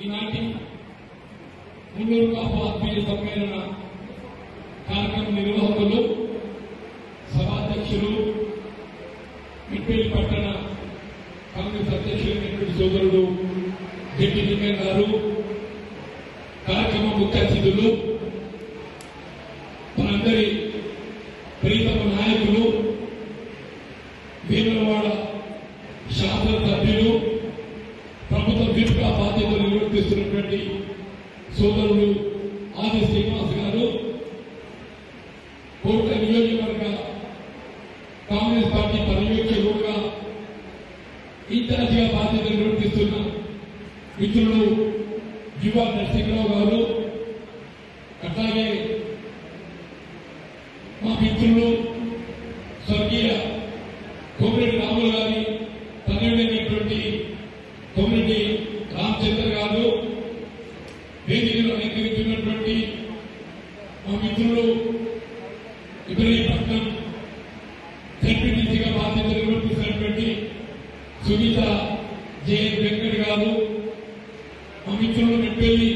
ఈనాటి మున్నూరు కాపు ఆత్మీయ సమ్మేళన కార్యక్రమ నిర్వాహకులు, సభాధ్యక్షులు, మిట్పల్లి పట్టణ కాంగ్రెస్ అధ్యక్షులైనటువంటి సోదరుడు జెట్టి లింగయ్య గారు, కార్యక్రమ ముఖ్య అతిథులు, మనందరి ప్రీతమ నాయకులు, వేములవాడ శాసనసభ్యులు, ప్రభుత్వ విప్గా బాధ్యతలు నిర్వర్తిస్తున్నటువంటి సోదరులు ఆది శ్రీనివాస్ గారు, కోట నియోజకవర్గ కాంగ్రెస్ పార్టీ పర్యవేక్షకుడుగా ఇన్ఛార్జిగా బాధ్యతలు నిర్వర్తిస్తున్న మిత్రులు యువ నరసింహరావు గారు, అట్లాగే మా మిత్రులు స్వర్గీయ కోమిరెడ్డి రాములు గారి తనయుడైనటువంటి కోమిరెడ్డి రామచంద్ర గారు, వేదికలు అలంకరించినటువంటి మా మిత్రులు ఇబ్రహీంపట్నం జడ్పీటీసీగా బాధ్యతలు నిర్వర్తిస్తున్నటువంటి సునీత జేఎన్ వెంకట్ గారు, మా మిత్రులు మెట్పల్లి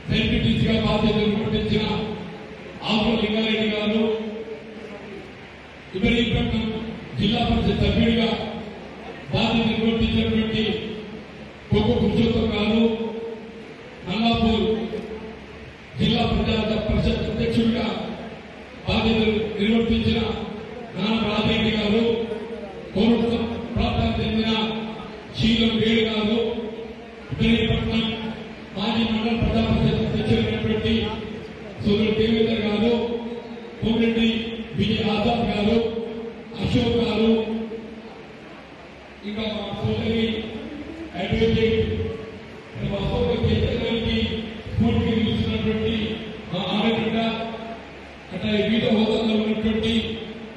జడ్పీటీసీగా బాధ్యతలు నిర్వర్తించిన ఆకుల లింగారెడ్డి గారు, ఇబ్రహీంపట్నం జిల్లా పరిషత్ సభ్యుడిగా బాధ్యత నిర్వర్తించినటువంటి కొక్కు పురుషోత్తం గారు, నల్లాపూర్ జిల్లా ప్రజా పరిషత్ అధ్యక్షుడిగా బాధ్యతలు నిర్వర్తించిన నాన్న రాజరెడ్డి గారు, కోరుట్ల ప్రాంతానికి చెందిన శీలం వేడు గారు, ఇబ్రహీంపట్నం మాజీ మండల ప్రజా పరిషత్ అధ్యక్షులైనటువంటి సోదరుడు దేవేంద్ర గారు, కోమిరెడ్డి విజయ్ ఆజాద్ గారు, అశోక్ గారు, ఇంకా మా సోదరి అడ్వకేట్ చైతన్యానికి స్ఫూర్తిగా నిలుస్తున్నటువంటి మా ఆడబిడ్డ, అట్లా వివిధ హోదాల్లో ఉన్నటువంటి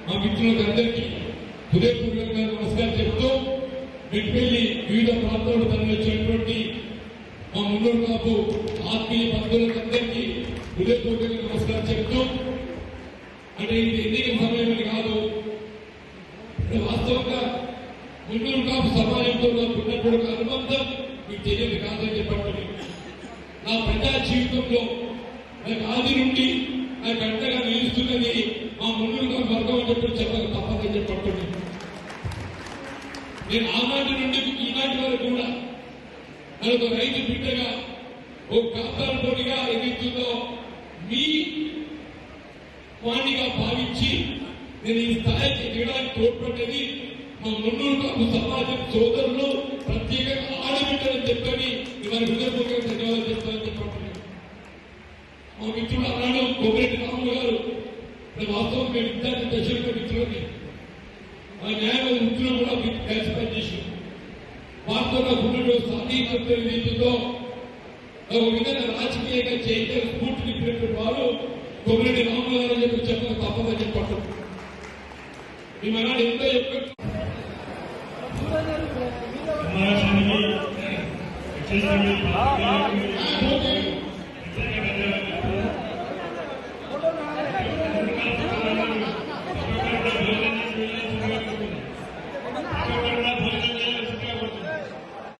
మా మిత్రులందరికీ హృదయపూర్వకంగా నమస్కారం చెప్తూ, మెట్పల్లి వివిధ ప్రాంతాల్లో తరలించినటువంటి మా మున్నూరు కాపు ఆత్మీయ బంధువులందరికీ హృదయపూర్వకంగా నమస్కారం చెప్తూ, అంటే ఇది ఎన్నిక సమయం అని కాదు, వాస్తవంగా మున్నూరు కాపు సమాజంతో నాకు ఉన్నప్పుడు అనుబంధం మీకు తెలియదు కాదని చెప్పండి. నా ప్రజా జీవితంలో నాకు ఆది నుండి నాకు అంతగా నిలుస్తున్నది మా మున్నూరు కాపు వర్గం అని చెప్పి చెప్పక తప్పదని చెప్పండి. నేను ఆనాటి నుండి ఈనాటి వరకు కూడా నాకు రైతు బిడ్డగా ఓ కాపాడుకోనిగా ఎదుగుతుందో మీ వాణిగా భావించి నేను ఈ స్థాయికి ఎదగడానికి తోడ్పడ్డది మా మున్నూరు కాపు సమాజం సోదరులు, ప్రత్యేకంగా ఆడబిడ్డలని చెప్పని ఇవాళ హృదయపూర్వకంగా ధన్యవాదాలు చెప్తానని చెప్పండి. మా మిత్రుడు అన్నాడు కోమిరెడ్డి రాములు గారు, వాస్తవం మేము విద్యార్థి దశలో మిత్రులని ఆ న్యాయవాది మిత్రులు కూడా కలిసి పనిచేసాం. వారితో నాకు ఉన్నటువంటి సాధించే రీతితో ఒక విధంగా రాజకీయంగా చేయగల స్ఫూర్తినిచ్చినటువంటి వారు కోమిరెడ్డి రాములు గారు చెప్పి చెప్పక తప్పదని చెప్పండి. మేము అన్నాడు ఎంతో చెప్పండి. సమావేశానికి